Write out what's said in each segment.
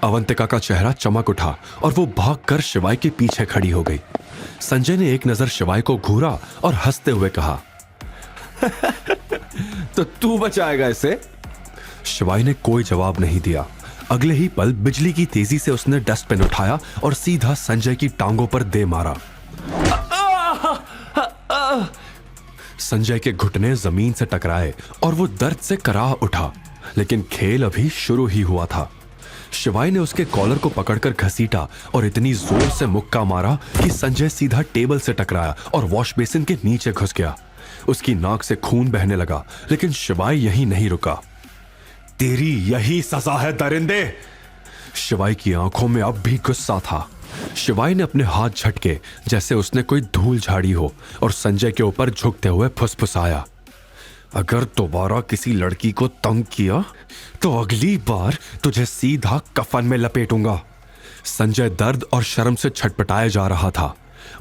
अवंतिका का चेहरा चमक उठा और वो भागकर शिवाय के पीछे खड़ी हो गई। संजय ने एक नजर शिवाय को घूरा और हंसते हुए कहा, तो तू बचाएगा इसे? शिवाय ने कोई जवाब नहीं दिया। अगले ही पल बिजली की तेजी से उसने डस्टबिन उठाया और सीधा संजय की टांगों पर दे मारा। संजय के घुटने जमीन से टकराए और वो दर्द से कराह उठा, लेकिन खेल अभी शुरू ही हुआ था। शिवाय ने उसके कॉलर को पकड़कर घसीटा और इतनी जोर से मुक्का मारा कि संजय सीधा टेबल से टकराया और वॉश बेसिन के नीचे घुस गया। उसकी नाक से खून बहने लगा, लेकिन शिवाय यहीं नहीं रुका। तेरी यही सजा है दरिंदे। शिवाय की आंखों में अब भी गुस्सा था। शिवाय ने अपने हाथ झटके जैसे उसने कोई धूल झाड़ी हो और संजय के ऊपर झुकते हुए फुसफुसाया, अगर दोबारा किसी लड़की को तंग किया तो अगली बार तुझे सीधा कफन में लपेटूंगा। संजय दर्द और शर्म से छटपटाया जा रहा था।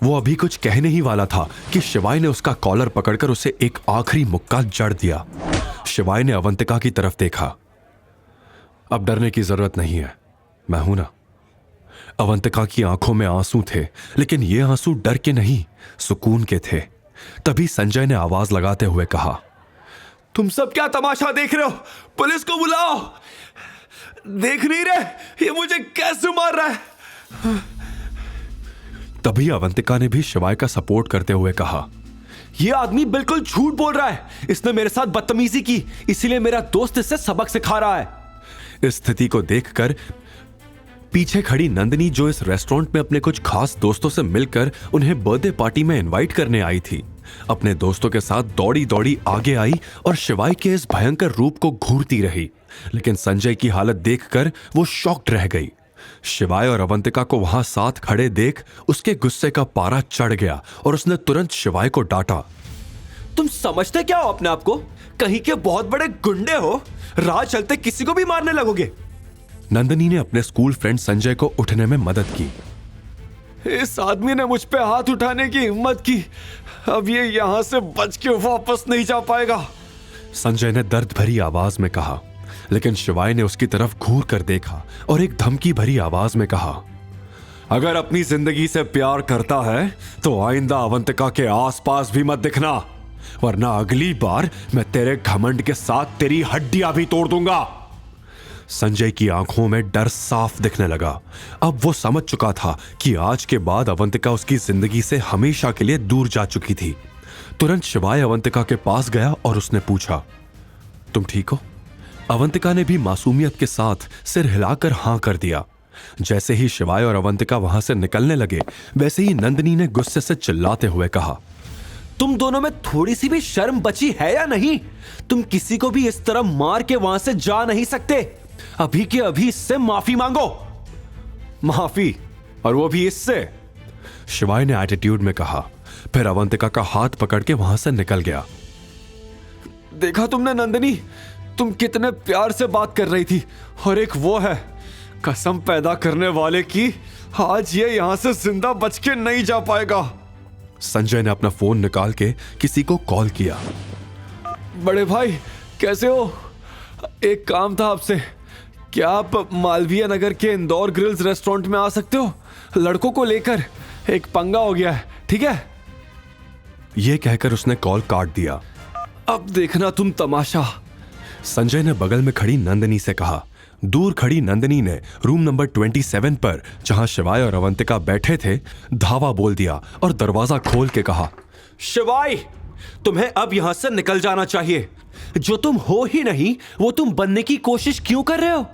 वो अभी कुछ कहने ही वाला था कि शिवाय ने उसका कॉलर पकड़कर उसे एक आखिरी मुक्का जड़ दिया। शिवाय ने अवंतिका की तरफ देखा। अब डरने की जरूरत नहीं है, मैं हूं ना। अवंतिका की आंखों में आंसू थे, लेकिन ये आंसू डर के नहीं, सुकून के थे। तभी संजय ने आवाज लगाते हुए कहा, तुम सब क्या तमाशा देख रहे हो? पुलिस को बुलाओ। देख नहीं रहे ये मुझे कैसे मार रहा है? तभी अवंतिका ने भी शिवाय का सपोर्ट करते हुए कहा, यह आदमी बिल्कुल झूठ बोल रहा है। इसने मेरे साथ बदतमीजी की, इसीलिए मेरा दोस्त इससे सबक सिखा रहा है। इस स्थिति को देखकर पीछे खड़ी नंदिनी, जो इस रेस्टोरेंट में अपने कुछ खास दोस्तों से मिलकर उन्हें बर्थडे पार्टी में इनवाइट करने आई थी, अपने दोस्तों के साथ दौड़ी दौड़ी आगे आई और शिवाय के इस भयंकर रूप को घूरती रही। लेकिन संजय की हालत देखकर वो शॉक्ड रह गई। शिवाय और अवंतिका को वहां साथ खड़े देख उसके गुस्से का पारा चढ़ गया और उसने तुरंत शिवाय को डांटा, तुम समझते क्या हो अपने आप को? कहीं के बहुत बड़े गुंडे हो, राह चलते किसी को भी मारने लगोगे। नंदिनी ने अपने स्कूल फ्रेंड संजय को उठने में मदद की। इस आदमी ने मुझ पे हाथ उठाने की हिम्मत की, अब ये यहां से बच के वापस नहीं जा पाएगा, संजय ने दर्द भरी आवाज में कहा। लेकिन शिवाय ने उसकी तरफ घूर कर देखा और एक धमकी भरी आवाज में कहा, अगर अपनी जिंदगी से प्यार करता है तो आइंदा अवंतिका के आसपास भी मत दिखना, वरना अगली बार मैं तेरे घमंड के साथ तेरी हड्डियां भी तोड़ दूंगा। संजय की आंखों में डर साफ दिखने लगा। अब वो समझ चुका था कि आज के बाद अवंतिका उसकी जिंदगी से हमेशा के लिए दूर जा चुकी थी। तुरंत शिवाय अवंतिका के पास गया और उसने पूछा, तुम ठीक हो? अवंतिका ने भी मासूमियत के साथ सिर हिलाकर हां कर दिया। जैसे ही शिवाय और अवंतिका वहां से निकलने लगे, वैसे ही नंदिनी ने गुस्से से चिल्लाते हुए कहा, तुम दोनों में थोड़ी सी भी शर्म बची है या नहीं? तुम किसी को भी इस तरह मार के वहां से जा नहीं सकते। अभी के अभी इससे माफी मांगो। माफी? और वो भी इससे? शिवाय ने एटीट्यूड में कहा। फिर अवंतिका का हाथ पकड़ के वहां से निकल गया। देखा तुमने नंदिनी, तुम कितने प्यार से बात कर रही थी, और एक वो है कसम पैदा करने वाले की, आज ये यहां से जिंदा बच के नहीं जा पाएगा। संजय ने अपना फोन निकाल के किसी को कॉल किया। बड़े भाई कैसे हो? एक काम था आपसे, क्या आप मालवीय नगर के इंदौर ग्रिल्स रेस्टोरेंट में आ सकते हो? लड़कों को लेकर एक पंगा हो गया है, ठीक है? यह कहकर उसने कॉल काट दिया। अब देखना तुम तमाशा। संजय ने बगल में खड़ी नंदिनी से कहा। दूर खड़ी नंदिनी ने रूम नंबर 27 पर, जहां शिवाय और अवंतिका बैठे थे, धावा बोल दिया और दरवाजा खोल के कहा, शिवाय, तुम्हें अब यहां से निकल जाना चाहिए। जो तुम हो ही नहीं वो तुम बनने की कोशिश क्यों कर रहे हो?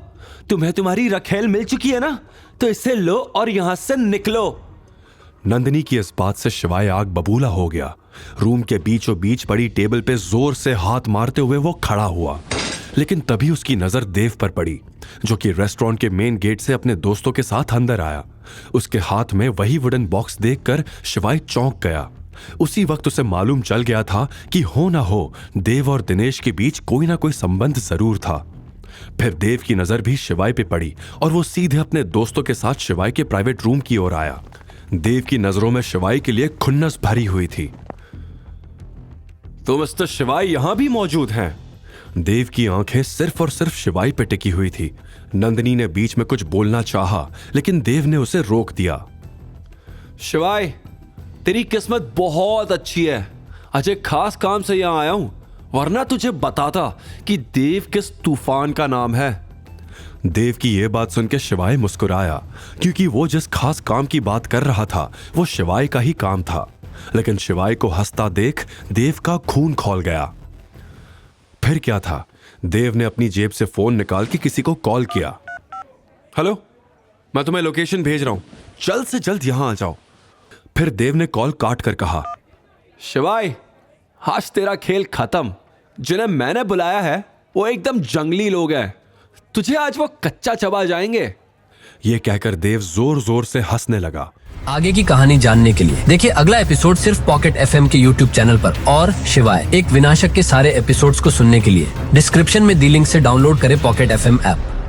तुम्हें तुम्हारी रखेल मिल चुकी है ना, तो इसे लो और यहां से निकलो। नंदिनी की इस बात से शिवाय आग बबूला हो गया। रूम के बीचों बीच पड़ी टेबल पे जोर से हाथ मारते हुए वो खड़ा हुआ। लेकिन तभी उसकी नजर देव पर पड़ी, जो कि रेस्टोरेंट के मेन गेट से अपने दोस्तों के साथ अंदर आया। उसके हाथ में वही वुडन बॉक्स देखकर शिवाय चौंक गया। उसी वक्त उसे मालूम चल गया था कि हो ना हो देव और दिनेश के बीच कोई ना कोई संबंध जरूर था। फिर देव की नजर भी शिवाय पे पड़ी और वो सीधे अपने दोस्तों के साथ शिवाय के प्राइवेट रूम की ओर आया। देव की नजरों में शिवाय के लिए खुन्नस भरी हुई थी। तो मिस्टर शिवाय यहां भी मौजूद हैं? देव की आंखें सिर्फ और सिर्फ शिवाई पे टिकी हुई थी। नंदिनी ने बीच में कुछ बोलना चाहा, लेकिन देव ने उसे रोक दिया। शिवाय, तेरी किस्मत बहुत अच्छी है। आज एक खास काम से यहां आया हूं, वरना तुझे बताता कि देव किस तूफान का नाम है। देव की यह बात सुनकर शिवाय मुस्कुराया, क्योंकि वो जिस खास काम की बात कर रहा था वो शिवाय का ही काम था। लेकिन शिवाय को हंसता देख देव का खून खौल गया। फिर क्या था, देव ने अपनी जेब से फोन निकाल के किसी को कॉल किया। हेलो, मैं तुम्हें लोकेशन भेज रहा हूं, जल्द से जल्द यहां आ जाओ। फिर देव ने कॉल काट कर कहा, शिवाय, आज तेरा खेल खत्म। जिन्हें मैंने बुलाया है वो एकदम जंगली लोग हैं, तुझे आज वो कच्चा चबा जाएंगे। यह कहकर देव जोर जोर से हंसने लगा। आगे की कहानी जानने के लिए देखिए अगला एपिसोड सिर्फ पॉकेट FM के YouTube चैनल पर। और शिवाय एक विनाशक के सारे एपिसोड्स को सुनने के लिए डिस्क्रिप्शन में दी लिंक से डाउनलोड करें पॉकेट FM ऐप।